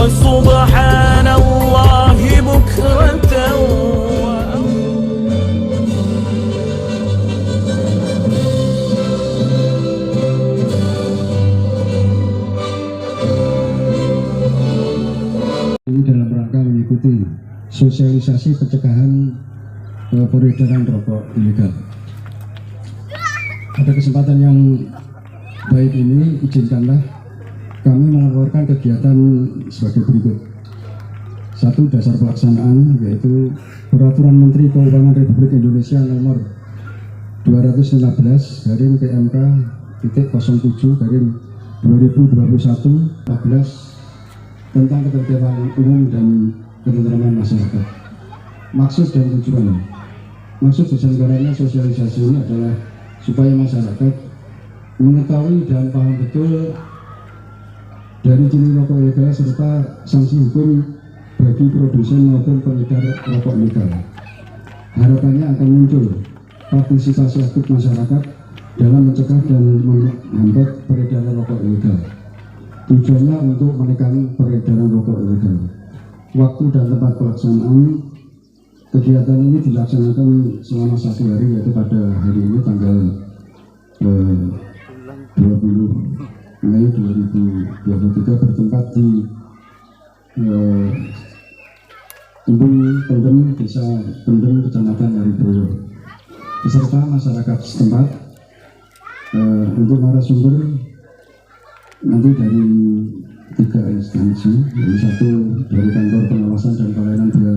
وسبحان الله بكرة ini dalam rangka mengikuti sosialisasi pencegahan peredaran rokok ilegal. Pada kesempatan yang baik ini, izinkanlah kami melaporkan kegiatan sebagai berikut. 1. Dasar pelaksanaan, yaitu Peraturan Menteri Keuangan Republik Indonesia nomor 215 garing PMK .07 garing 2021 14 tentang ketertiban umum dan ketentraman masyarakat. Maksud dan tujuan. Maksud diselenggarakannya sosialisasi ini adalah supaya masyarakat mengetahui dan paham betul dari jenis rokok ilegal serta sanksi hukum bagi produsen maupun pengedar rokok ilegal. Harapannya akan muncul partisipasi aktif masyarakat dalam mencegah dan menghambat peredaran rokok ilegal. Tujuannya untuk menekan peredaran rokok ilegal. Waktu dan tempat pelaksanaan kegiatan ini dilaksanakan selama 1 hari, yaitu pada hari ini tanggal 20 Mei 2023 bertempat di Embung Pendem, Desa Pendem, Kecamatan Hariboyo, beserta masyarakat setempat. Untuk narasumber nanti dari 3 instansi, yaitu 1 dari Kantor Pengawasan dan Pelayanan Bea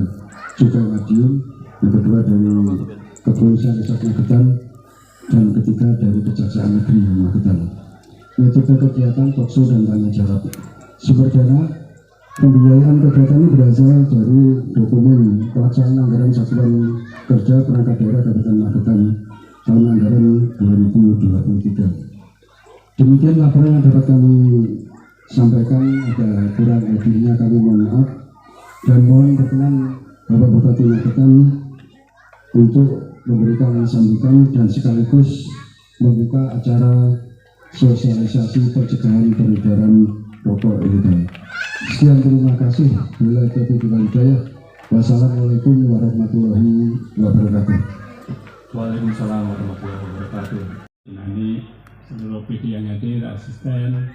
Cukai Madiun, yang kedua dari Kepolisian Resort Magetan, dan ketiga dari Kejaksaan Negeri Magetan. Metode kegiatan talkshow dan tanya jawab. Sumber dana pembiayaan kegiatan ini berasal dari dokumen pelaksanaan anggaran satuan kerja perangkat daerah Kabupaten Magetan tahun anggaran 2023. Demikian laporan yang dapat kami sampaikan. Ada kurang lebihnya kami mohon maaf dan mohon berkenan Bapak Bupati Magetan untuk memberikan sambutan dan sekaligus membuka acara sosialisasi pencegahan peredaran rokok ilegal. Sekian, terima kasih. Bila taufiq wal hidayah. Wassalamualaikum warahmatullahi wabarakatuh. Waalaikumsalam warahmatullahi wabarakatuh. Ini seluruh PD yang hadir, asisten,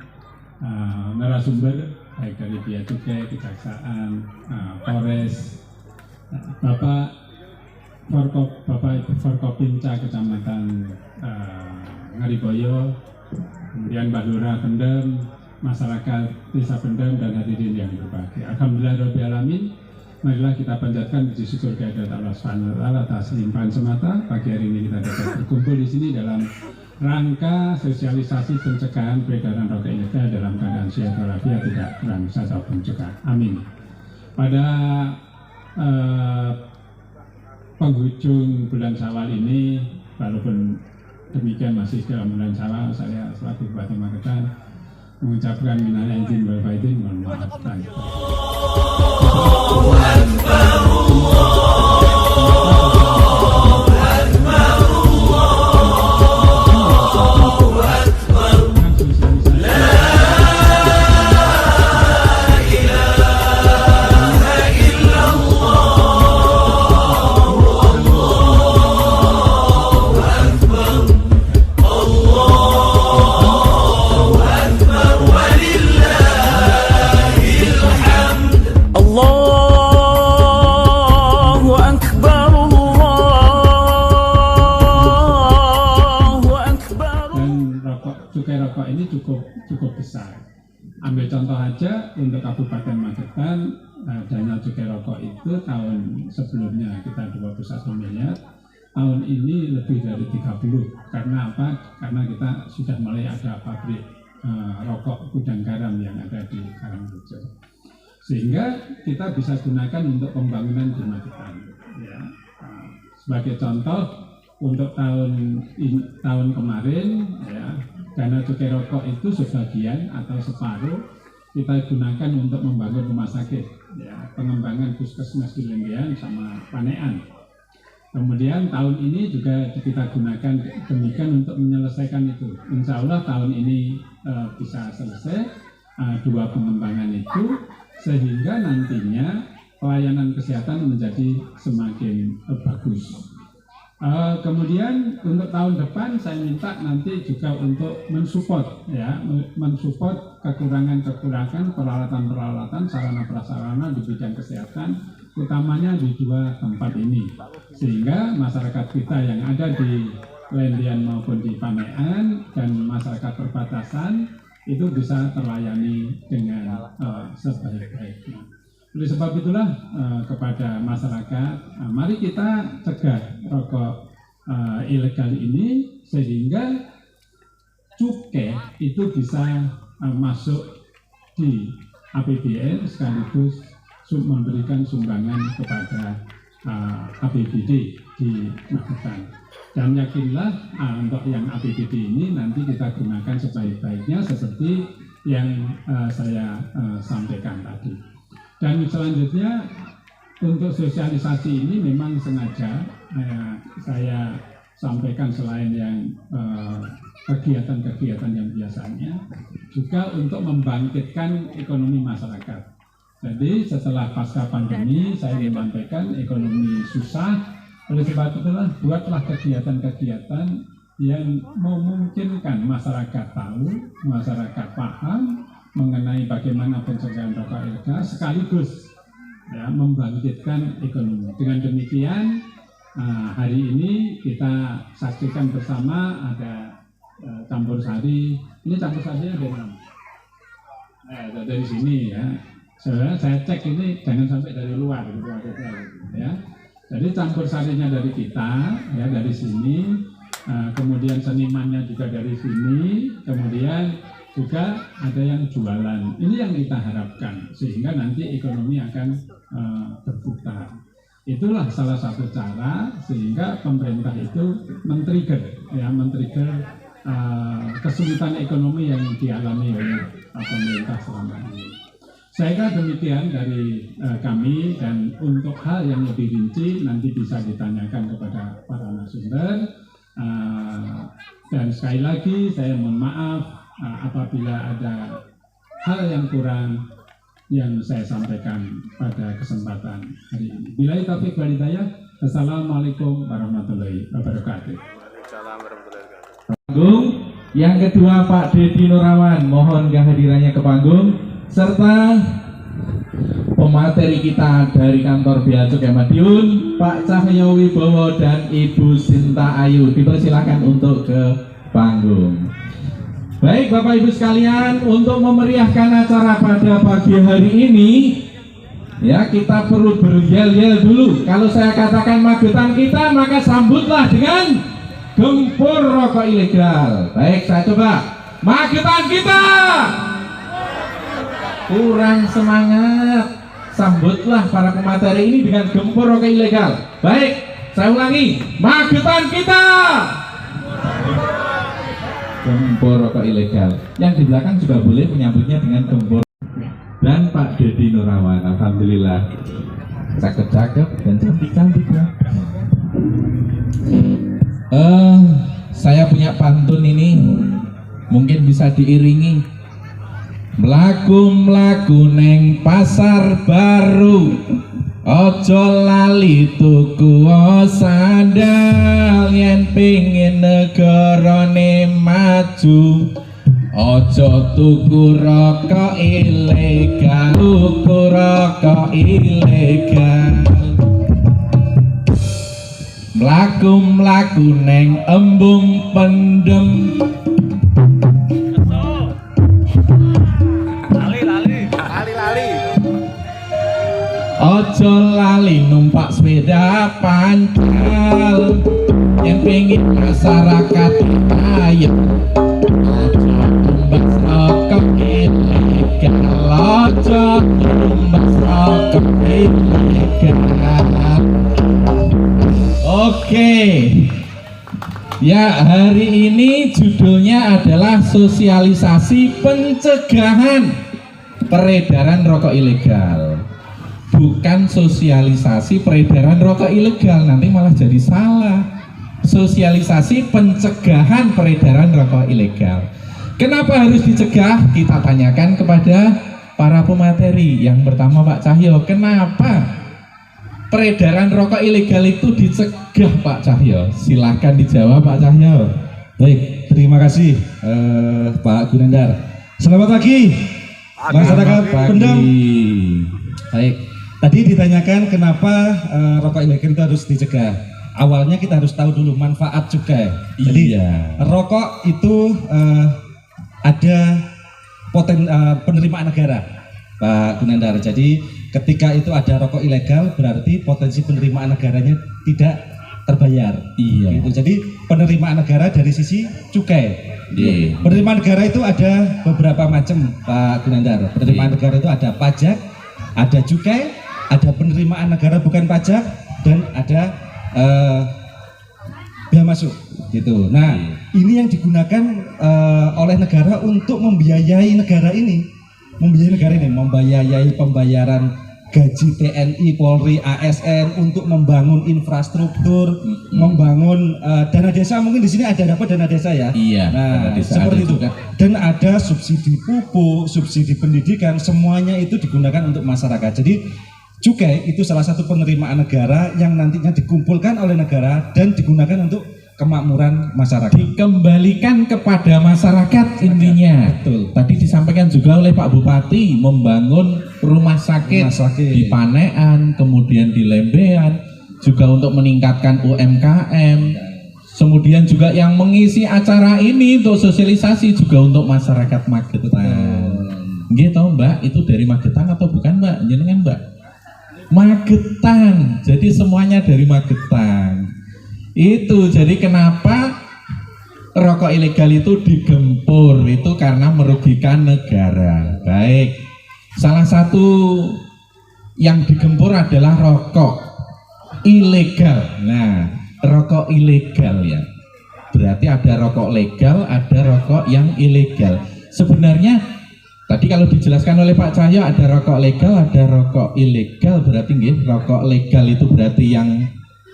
narasumber baik dari Bea Cukai, Kejaksaan, Polres, Bapak Forkopimda Kecamatan Hariboyo, kemudian Mbak Lurah Pendem, masyarakat Desa Pendem, dan hadirin yang berbahagia. Alhamdulillahirabbil alamin. Marilah kita panjatkan puji syukur kehadirat Allah Subhanahu wa taala atas limpahan semata. Pagi hari ini kita dapat berkumpul di sini dalam rangka sosialisasi pencegahan peredaran rokok ilegal dalam keadaan sehat walafiat, tidak kurang satupun juga. Amin. Pada penghujung bulan Syawal ini, walaupun demikian masih dalam bulan Syawal, saya selaku Bupati Magetan mengucapkan minal aidin wal faizin, mohon maaf. Cukup besar. Ambil contoh aja untuk Kabupaten Magetan, dana cukai rokok itu tahun sebelumnya kita 21 miliar, tahun ini lebih dari 30. Karena apa? Karena kita sudah mulai ada pabrik rokok gudang garam yang ada di Karangrejo. Sehingga kita bisa gunakan untuk pembangunan di Magetan. Ya. Sebagai contoh, untuk tahun kemarin, ya, dana cukai rokok itu sebagian atau separuh kita gunakan untuk membangun rumah sakit, ya, pengembangan puskesmas di Lenggean sama Panean. Kemudian tahun ini juga kita gunakan demikian untuk menyelesaikan itu. Insya Allah tahun ini bisa selesai 2 pengembangan itu, sehingga nantinya pelayanan kesehatan menjadi semakin bagus. Kemudian untuk tahun depan saya minta nanti juga untuk mensupport, ya, mensupport kekurangan-kekurangan peralatan-peralatan, sarana-prasarana di bidang kesehatan, utamanya di 2 tempat ini, sehingga masyarakat kita yang ada di Lendian maupun di Panean dan masyarakat perbatasan itu bisa terlayani dengan sebaik-baiknya. Oleh sebab itulah kepada masyarakat, mari kita cegah rokok ilegal ini sehingga cukai itu bisa masuk di APBN sekaligus memberikan sumbangan kepada APBD di Magetan. Dan yakinlah untuk yang APBD ini nanti kita gunakan sebaik-baiknya seperti yang saya sampaikan tadi. Dan selanjutnya untuk sosialisasi ini memang sengaja saya sampaikan selain yang kegiatan-kegiatan yang biasanya juga untuk membangkitkan ekonomi masyarakat. Jadi setelah pasca pandemi saya menyampaikan ekonomi susah, oleh sebab itulah buatlah kegiatan-kegiatan yang memungkinkan masyarakat tahu, masyarakat paham mengenai bagaimana pencegahan rokok ilegal sekaligus, ya, membangkitkan ekonomi. Dengan demikian hari ini kita saksikan bersama ada campur sari. Ini campur sarinya dari mana? Dari sini, ya. Sebenarnya saya cek ini jangan sampai dari luar gitu, ya. Jadi campur sarinya dari kita, ya, dari sini. Kemudian senimannya juga dari sini. Kemudian juga ada yang jualan. Ini yang kita harapkan sehingga nanti ekonomi akan berputar. Itulah salah satu cara sehingga pemerintah itu men-trigger, ya, men-trigger kesulitan ekonomi yang dialami oleh pemerintah selama ini. Saya kira demikian dari kami, dan untuk hal yang lebih rinci nanti bisa ditanyakan kepada para narasumber. Dan sekali lagi saya mohon maaf apabila ada hal yang kurang yang saya sampaikan pada kesempatan hari ini. Billahi taufiq wal hidayah. Assalamualaikum warahmatullahi wabarakatuh. Panggung yang kedua Pak Dedi Nurawan, mohon kehadirannya ke panggung, serta pemateri kita dari kantor Bea Cukai Madiun, Pak Cahyo Wibowo dan Ibu Sinta Ayu, dipersilakan untuk ke panggung. Baik Bapak Ibu sekalian, untuk memeriahkan acara pada pagi hari ini, ya, kita perlu beryel-yel dulu. Kalau saya katakan Magetan kita, maka sambutlah dengan gempur rokok ilegal. Baik, saya coba. Magetan kita. Kurang semangat. Sambutlah para pemateri ini dengan gempur rokok ilegal. Baik, saya ulangi. Magetan kita. Gempur rokok ilegal. Yang di belakang juga boleh menyambutnya dengan gempur. Dan Pak Dedi Nurawan, alhamdulillah cakep-cakep dan cantik-cantik ya. Saya punya pantun ini, mungkin bisa diiringi. Mlaku-mlaku neng pasar baru, ojo lali tuku sandal, yen pingin negarane maju, ojo tuku rokok ilegal, tuku rokok ilegal. Mlaku-mlaku neng embung pendem, ojo lali numpak sepeda pancal, yang pengen masyarakat ayo tumbas rokok ilegal, ojo tumbas rokok ilegal. Oke. Ya, hari ini judulnya adalah sosialisasi pencegahan peredaran rokok ilegal. Bukan sosialisasi peredaran rokok ilegal, nanti malah jadi salah. Sosialisasi pencegahan peredaran rokok ilegal. Kenapa harus dicegah? Kita tanyakan kepada para pemateri. Yang pertama Pak Cahyo, kenapa peredaran rokok ilegal itu dicegah Pak Cahyo? Silahkan dijawab Pak Cahyo. Baik, terima kasih Pak Gunandar. Selamat pagi masyarakat Pendem. Baik, tadi ditanyakan kenapa rokok ilegal itu harus dicegah. Awalnya kita harus tahu dulu manfaat cukai. Jadi rokok itu ada penerimaan negara, Pak Gunandar. Jadi ketika itu ada rokok ilegal berarti potensi penerimaan negaranya tidak terbayar. Iya. Gitu. Jadi penerimaan negara dari sisi cukai. Iya. Penerimaan negara itu ada beberapa macam, Pak Gunandar. Penerimaan negara itu ada pajak, ada cukai, ada penerimaan negara bukan pajak, dan ada bea masuk. Gitu. Nah, ini yang digunakan oleh negara untuk membiayai negara ini. Membiayai pembayaran gaji TNI, Polri, ASN untuk membangun infrastruktur, membangun dana desa. Mungkin di sini ada dapat dana desa ya. Iya. Nah, seperti itu kan. Dan ada subsidi pupuk, subsidi pendidikan, semuanya itu digunakan untuk masyarakat. Jadi cukai itu salah satu penerimaan negara yang nantinya dikumpulkan oleh negara dan digunakan untuk kemakmuran masyarakat, dikembalikan kepada masyarakat intinya. Betul. Tadi disampaikan juga oleh Pak Bupati membangun rumah sakit di Panean, kemudian di Lembean, juga untuk meningkatkan UMKM. Kemudian juga yang mengisi acara ini untuk sosialisasi juga untuk masyarakat Magetan. Gitu Mbak, itu dari Magetan atau bukan Mbak? Jenengan Mbak? Magetan. Jadi semuanya dari Magetan. Itu jadi kenapa rokok ilegal itu digempur, itu karena merugikan negara. Baik, salah satu yang digempur adalah rokok ilegal. Nah, rokok ilegal ya, berarti ada rokok legal, ada rokok yang ilegal. Sebenarnya tadi kalau dijelaskan oleh Pak Cahyo ada rokok legal, ada rokok ilegal. Berarti rokok legal itu berarti yang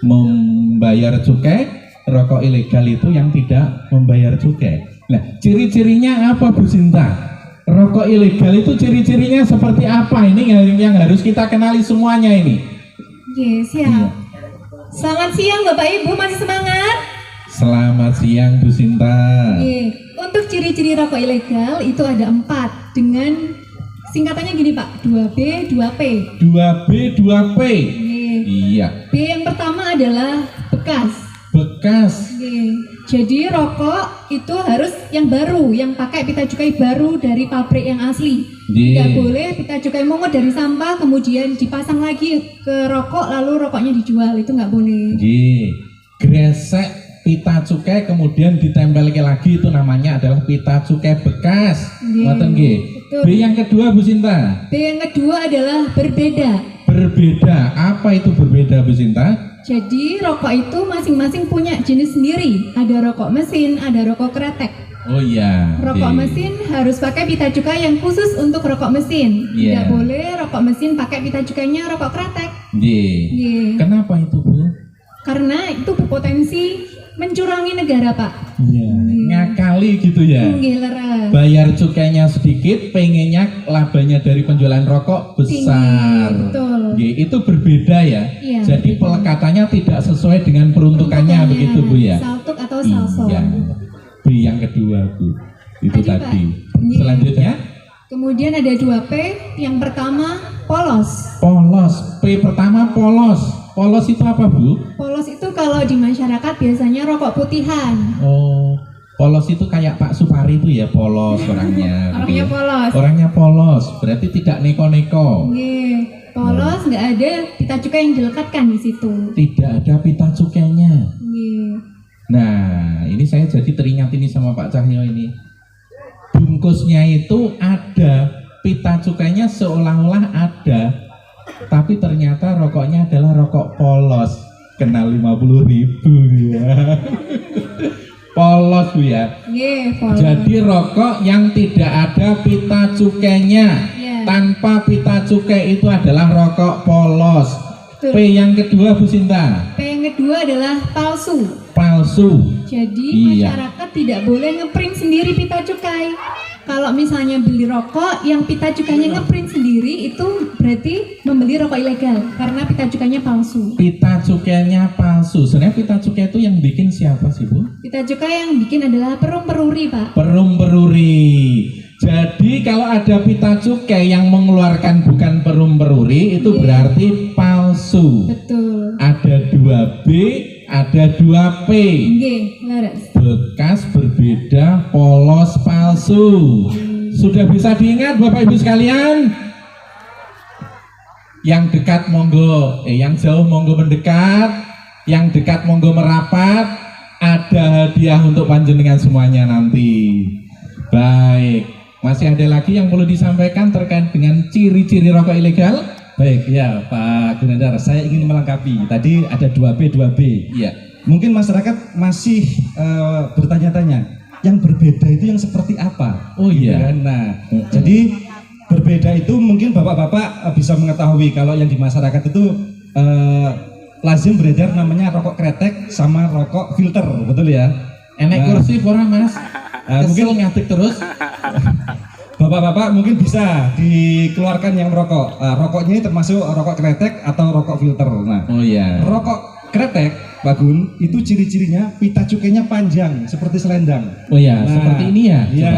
membayar cukai, rokok ilegal itu yang tidak membayar cukai. Nah, ciri-cirinya apa Bu Sinta? Rokok ilegal itu ciri-cirinya seperti apa? Ini yang harus kita kenali semuanya ini. Oke, siap. Selamat siang Bapak Ibu, masih semangat? Selamat siang Bu Sinta. Oke, untuk ciri-ciri rokok ilegal itu ada 4 dengan singkatannya gini Pak, 2B, 2P. 2B, 2P. Iya. B yang pertama adalah bekas. Bekas. Jadi rokok itu harus yang baru, yang pakai pita cukai baru dari pabrik yang asli. Tidak boleh pita cukai mungut dari sampah kemudian dipasang lagi ke rokok lalu rokoknya dijual, itu nggak boleh. Gresek pita cukai kemudian ditempel lagi, itu namanya adalah pita cukai bekas. B yang kedua Bu Sinta. B yang kedua adalah berbeda. Berbeda, apa itu berbeda Bu Sinta? Jadi rokok itu masing-masing punya jenis sendiri. Ada rokok mesin, ada rokok kretek. Oh iya. Rokok mesin harus pakai pita cukai yang khusus untuk rokok mesin. Tidak boleh rokok mesin pakai pita cukainya rokok kretek. Kenapa itu Bu? Karena itu berpotensi mencurangi negara Pak. Ngakali gitu ya. Bayar cukainya sedikit, pengennya labanya dari penjualan rokok besar. Itu berbeda ya. Jadi pelekatannya tidak sesuai dengan peruntukannya begitu Bu ya. Saltuk atau salson. B yang kedua Bu. Itu tadi. Selanjutnya. Kemudian ada 2P. Yang pertama polos. Polos. P pertama polos. Polos itu apa Bu? Polos itu kalau di masyarakat biasanya rokok putihan. Oh, polos itu kayak Pak Supari itu ya, polos orangnya. Orangnya polos. Orangnya polos, berarti tidak neko-neko. Polos, nggak ada pita cukai yang dilekatkan di situ. Tidak ada pita cukainya. Nah, ini saya jadi teringat ini sama Pak Cahyo ini. Bungkusnya itu ada, pita cukainya seolah-olah ada, tapi ternyata rokoknya adalah rokok polos, kena 50.000 ya. Polos Bu ya. Polos. Jadi rokok yang tidak ada pita cukainya, tanpa pita cukai itu adalah rokok polos. P yang kedua Bu Sinta. P yang kedua adalah palsu. Palsu. Jadi masyarakat tidak boleh ngeprint sendiri pita cukai. Kalau misalnya beli rokok yang pita cukainya ngeprint sendiri, itu berarti membeli rokok ilegal karena pita cukainya palsu. Pita cukainya palsu. Sebenarnya pita cukai itu yang bikin siapa sih Bu? Pita cukai yang bikin adalah perum peruri Pak. Perum peruri. Jadi kalau ada pita cukai yang mengeluarkan bukan perum peruri, itu berarti palsu. Betul. Ada 2B, ada 2P. Laras. Bekas, berbeda, polos, palsu. Sudah bisa diingat Bapak Ibu sekalian? Yang dekat monggo, yang jauh monggo mendekat, yang dekat monggo merapat. Ada hadiah untuk panjenengan semuanya nanti. Baik, masih ada lagi yang perlu disampaikan terkait dengan ciri-ciri rokok ilegal? Baik, ya Pak Gunandar, saya ingin melengkapi. Tadi ada 2B, 2B. Iya. Mungkin masyarakat masih bertanya-tanya, yang berbeda itu yang seperti apa? Oh iya. Kan? Nah, jadi berbeda itu mungkin bapak-bapak bisa mengetahui kalau yang di masyarakat itu lazim beredar namanya rokok kretek sama rokok filter, betul ya? Enek kursi orang Mas. Mungkin ngatik terus. Bapak-bapak mungkin bisa dikeluarkan yang merokok. Rokoknya ini termasuk rokok kretek atau rokok filter. Nah, oh iya. Rokok kretek, Pak Gun, itu ciri-cirinya pita cukainya panjang seperti selendang. Oh iya, seperti ini ya? Iya,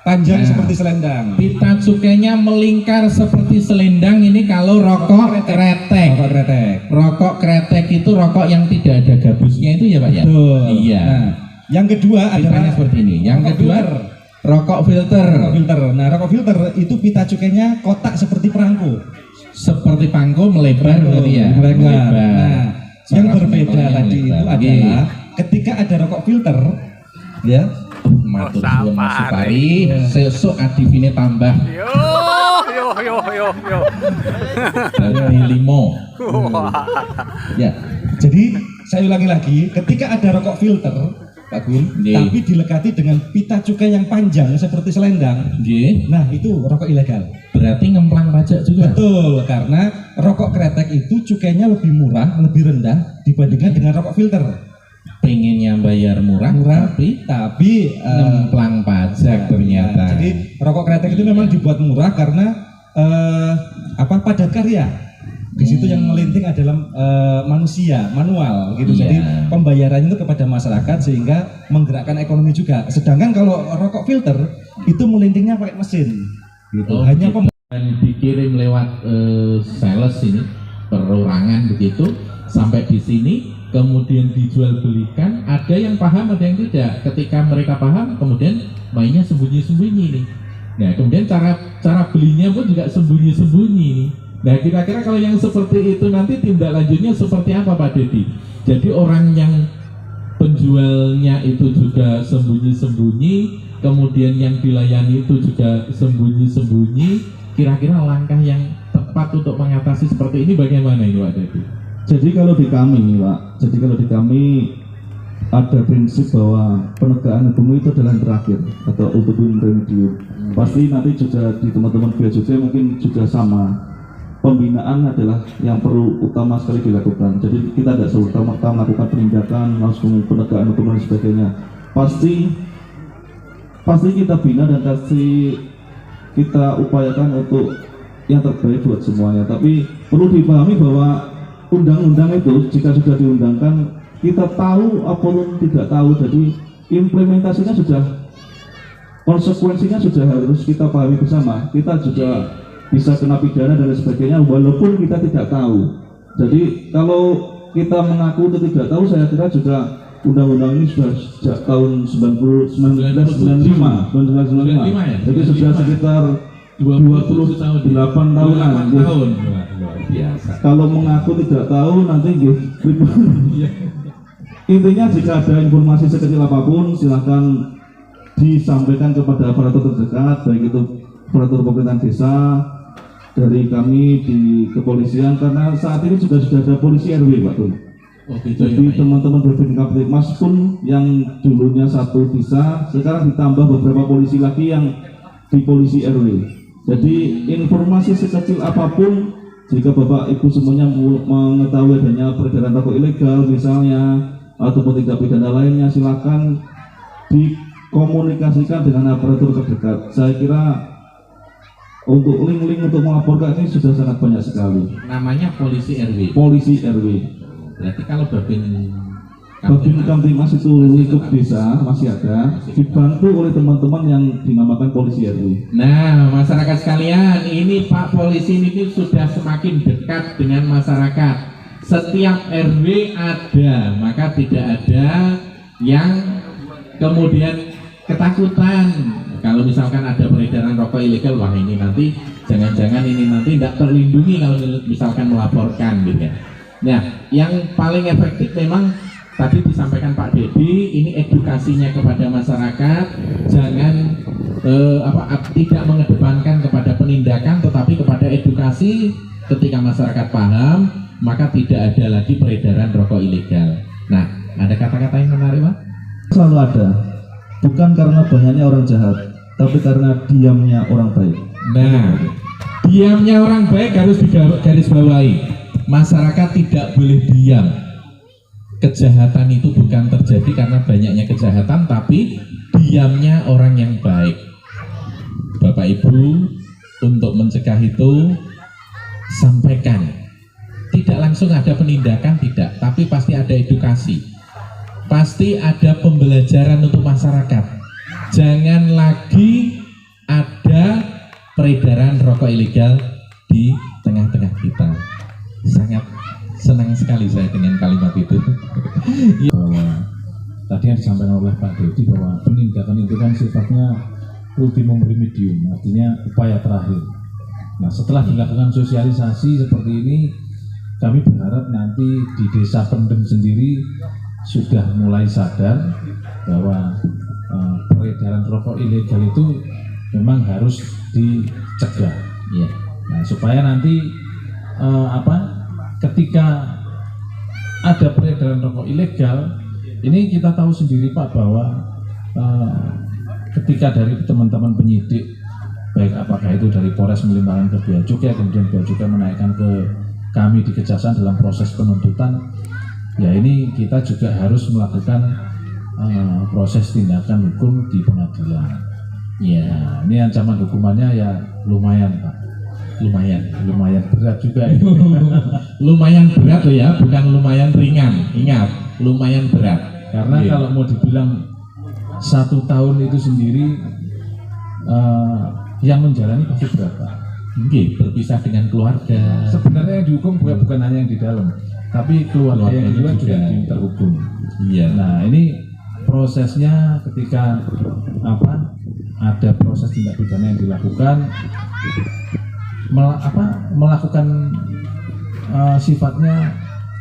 panjang seperti selendang. Pita cukainya melingkar seperti selendang ini kalau rokok kretek. Rokok kretek. Rokok kretek itu rokok yang tidak ada gabusnya itu ya Pak ya? Betul. Iya. Nah, yang kedua adalah seperti ini. Yang kedua rokok filter. Rokok filter. Nah, rokok filter itu pita cukainya kotak seperti perangko. Seperti pangko melebar berarti ya. Melebar. Nah, yang berbeda tadi itu adalah ketika ada rokok filter, ya. Matur suwun Mas Supari, sesuk adivine tambah. Yo. Dari 5. Ya. Jadi saya ulangi lagi, ketika ada rokok filter, Pak Gun, tapi dilekati dengan pita cukai yang panjang seperti selendang. Nah, itu rokok ilegal. Berarti ngemplang pajak juga. Betul, karena rokok kretek itu cukainya lebih murah, lebih rendah dibandingkan dengan rokok filter. Pengennya bayar murah tapi ngemplang pajak ternyata. Jadi rokok kretek itu memang dibuat murah karena padat karya. Di situ yang melinting adalah manusia, manual gitu. Jadi pembayarannya itu kepada masyarakat sehingga menggerakkan ekonomi juga. Sedangkan kalau rokok filter itu melintingnya pakai mesin. Gitu. Hanya dikirim lewat sales ini perorangan begitu sampai di sini kemudian dijual belikan. Ada yang paham, ada yang tidak. Ketika mereka paham kemudian mainnya sembunyi-sembunyi nih. Nah kemudian cara belinya pun juga sembunyi-sembunyi nih. Nah kira-kira kalau yang seperti itu nanti tindak lanjutnya seperti apa Pak Dedi? Jadi orang yang penjualnya itu juga sembunyi-sembunyi, kemudian yang dilayani itu juga sembunyi-sembunyi. Kira-kira langkah yang tepat untuk mengatasi seperti ini bagaimana ini Pak Dedi? Jadi kalau di kami ada prinsip bahwa penegakan hukum itu adalah yang terakhir atau ultimum remedium. Pasti nanti juga di teman-teman Bea Cukai mungkin juga sama. Pembinaan adalah yang perlu utama sekali dilakukan. Jadi kita tidak serta-merta melakukan penindakan, langsung penegakan hukum dan sebagainya. Pasti kita bina dan kita upayakan untuk yang terbaik buat semuanya. Tapi perlu dipahami bahwa undang-undang itu jika sudah diundangkan kita tahu apapun tidak tahu. Jadi implementasinya sudah, konsekuensinya sudah harus kita pahami bersama. Kita juga bisa kena pidana dan sebagainya walaupun kita tidak tahu. Jadi kalau kita mengaku itu tidak tahu, saya kira juga undang-undang ini sudah sejak tahun 1995 ya? Jadi sudah sekitar 28 tahunan. Luar biasa. Kalau mengaku tidak tahu nanti Intinya jika ada informasi sekecil apapun silahkan disampaikan kepada aparatur terdekat, baik itu aparatur pemerintahan desa, dari kami di kepolisian, karena saat ini sudah ada polisi RW Pak Tun. Jadi teman-teman Babin Kaptipmas pun yang dulunya satu desa sekarang ditambah beberapa polisi lagi yang di polisi RW. Jadi informasi sekecil apapun, jika Bapak Ibu semuanya mengetahui adanya peredaran rokok ilegal misalnya ataupun tindak pidana lainnya, silakan dikomunikasikan dengan aparatur terdekat. Saya kira untuk link-link untuk melaporkan ini sudah sangat banyak sekali. Namanya polisi RW. Polisi RW. Berarti kalau Babin Kamtipmas itu lingkup desa masih ada, dibantu oleh teman-teman yang dinamakan polisi RW. Nah, masyarakat sekalian, ini Pak Polisi ini sudah semakin dekat dengan masyarakat. Setiap RW ada, maka tidak ada yang kemudian ketakutan. Kalau misalkan ada peredaran rokok ilegal, wah ini nanti jangan-jangan ini nanti tidak terlindungi kalau misalkan melaporkan gitu. Nah, yang paling efektif memang tadi disampaikan Pak Dedi, ini edukasinya kepada masyarakat, jangan tidak mengedepankan kepada penindakan, tetapi kepada edukasi. Ketika masyarakat paham, maka tidak ada lagi peredaran rokok ilegal. Nah, ada kata-kata yang menarik Pak? Selalu ada, bukan karena banyaknya orang jahat, tapi karena diamnya orang baik. Nah, diamnya orang baik harus digarisbawahi. Masyarakat tidak boleh diam. Kejahatan itu bukan terjadi karena banyaknya kejahatan, tapi diamnya orang yang baik. Bapak Ibu, untuk mencegah itu sampaikan. Tidak langsung ada penindakan, tidak, tapi pasti ada edukasi. Pasti ada pembelajaran untuk masyarakat. Jangan lagi ada peredaran rokok ilegal di tengah-tengah kita. Sangat senang sekali saya dengan kalimat itu. Bahwa tadi yang disampaikan oleh Pak Dedi bahwa penindakan itu kan sifatnya ultimum remedium, artinya upaya terakhir. Nah, setelah dilakukan sosialisasi seperti ini, kami berharap nanti di desa Pendem sendiri sudah mulai sadar bahwa peredaran rokok ilegal itu memang harus dicegah. Ya. Nah, supaya nanti ketika ada peredaran rokok ilegal, ini kita tahu sendiri Pak bahwa ketika dari teman-teman penyidik, baik apakah itu dari Polres melimpahkan ke Bea Cukai, kemudian Bea Cukai menaikkan ke kami di Kejaksaan dalam proses penuntutan, ya ini kita juga harus melakukan proses tindakan hukum di pengadilan. Ya, ini ancaman hukumannya ya lumayan Pak. Lumayan berat juga ya. Lumayan berat loh ya, bukan lumayan ringan. Ingat, lumayan berat. Karena kalau mau dibilang 1 tahun itu sendiri yang menjalani pasti berat Pak. Berpisah dengan keluarga. Sebenarnya yang dihukum bukan hanya yang di dalam, tapi keluarga yang juga terhukum. Iya. Nah, ini prosesnya ketika ada proses tindak pidana yang dilakukan, melakukan sifatnya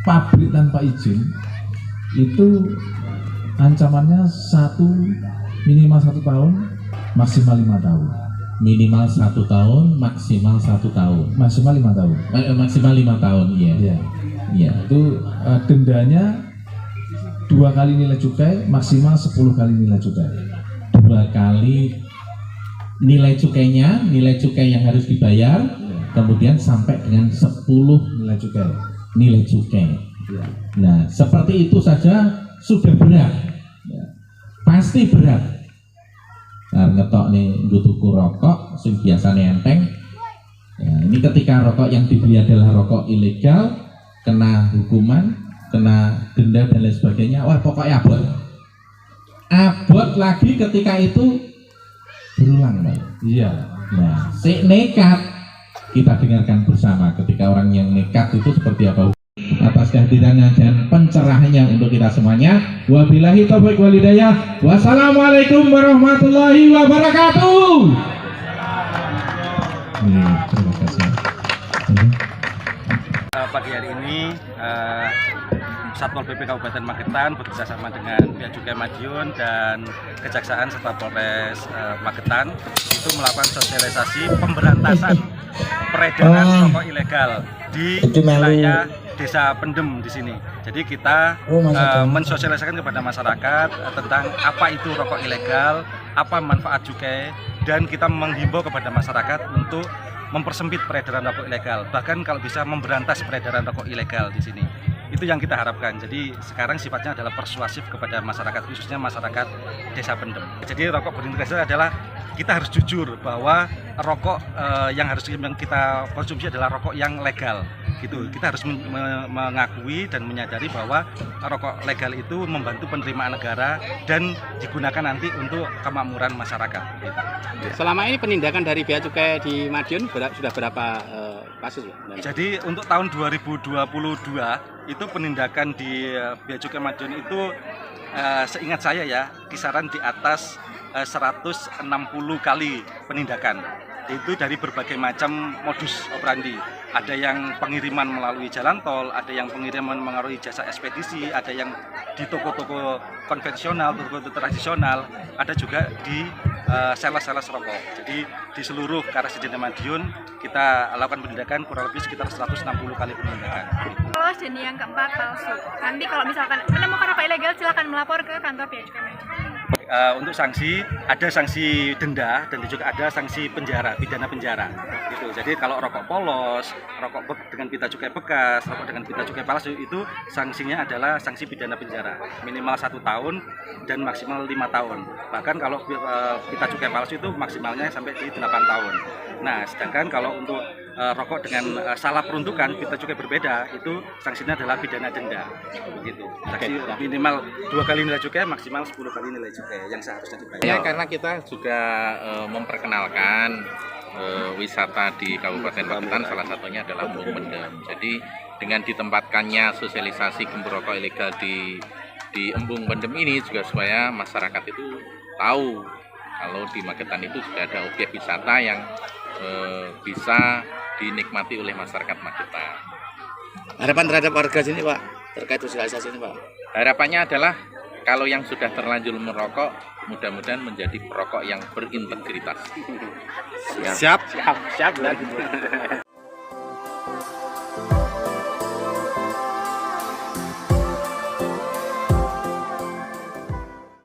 pabrik tanpa izin, itu ancamannya minimal 1 tahun, maksimal 5 tahun. Minimal 1 tahun, maksimal 1 tahun. Maksimal 5 tahun. Maksimal 5 tahun, iya. Iya. Itu dendanya 2 kali nilai cukai, maksimal 10 kali nilai cukai. 2 kali nilai cukainya, nilai cukai yang harus dibayar, kemudian sampai dengan 10 nilai cukai. Nilai cukai. Ya. Nah, seperti itu saja sudah berat. Ya. Pasti berat. Nah, ngetok nih tuku rokok, sing biasanya enteng. Ya, ini ketika rokok yang dibeli adalah rokok ilegal, kena hukuman, kena denda dan lain sebagainya. Wah, pokoknya abot. Abot lagi ketika itu berulang, Pak. Iya. Nah, si nekat kita dengarkan bersama ketika orang yang nekat itu seperti apa. Atas kehadirannya dan pencerahannya untuk kita semuanya. Wabillahi taufiq wal hidayah. Wassalamualaikum warahmatullahi wabarakatuh. Terima kasih. Pagi hari ini Satpol PP Kabupaten Magetan bekerjasama dengan Bea Cukai Madiun dan Kejaksaan serta Polres Magetan itu melakukan sosialisasi pemberantasan peredaran rokok ilegal di wilayah Desa Pendem di sini. Jadi kita mensosialisasikan kepada masyarakat tentang apa itu rokok ilegal, apa manfaat cukai, dan kita menghimbau kepada masyarakat untuk mempersempit peredaran rokok ilegal. Bahkan kalau bisa memberantas peredaran rokok ilegal di sini. Itu yang kita harapkan. Jadi sekarang sifatnya adalah persuasif kepada masyarakat, khususnya masyarakat Desa Pendem. Jadi rokok berintegrasi adalah kita harus jujur bahwa rokok yang harus kita konsumsi adalah rokok yang legal. Gitu. Kita harus mengakui dan menyadari bahwa rokok legal itu membantu penerimaan negara dan digunakan nanti untuk kemakmuran masyarakat. Gitu. Selama ini penindakan dari Bea Cukai di Madiun sudah berapa kasus? Jadi untuk tahun 2022 itu penindakan di Bea Cukai Madiun itu seingat saya ya kisaran di atas 160 kali penindakan. Itu dari berbagai macam modus operandi. Ada yang pengiriman melalui jalan tol, ada yang pengiriman melalui jasa ekspedisi, ada yang di toko-toko konvensional, toko-toko tradisional, ada juga di sales-sales rokok. Jadi di seluruh Karasidenan Madiun kita lakukan penindakan kurang lebih sekitar 160 kali penindakan. Lolos dan yang keempat palsu. Nanti kalau misalkan menemukan rokok ilegal silakan melapor ke kantor Bea Cukai Madiun. Untuk sanksi ada sanksi denda dan juga ada sanksi penjara, pidana penjara gitu. Jadi kalau rokok polos, rokok dengan pita cukai bekas, rokok dengan pita cukai palsu itu sanksinya adalah sanksi pidana penjara minimal 1 tahun dan maksimal 5 tahun. Bahkan kalau pita cukai palsu itu maksimalnya sampai di 8 tahun. Nah, sedangkan kalau untuk rokok dengan salah peruntukan pita cukai berbeda itu sanksinya adalah pidana denda begitu. Sanksi minimal 2 kali nilai cukai, maksimal 10 kali nilai cukai yang seharusnya dibayar. Ya, karena kita juga memperkenalkan wisata di Kabupaten Magetan, salah satunya adalah Embung Pendem. Jadi dengan ditempatkannya sosialisasi gembur rokok ilegal di Embung Pendem ini juga supaya masyarakat itu tahu kalau di Magetan itu juga ada objek wisata yang bisa dinikmati oleh masyarakat Magetan. Harapan terhadap warga sini Pak terkait sosialisasi ini Pak? Harapannya adalah kalau yang sudah terlanjur merokok, mudah-mudahan menjadi perokok yang berintegritas. Siap.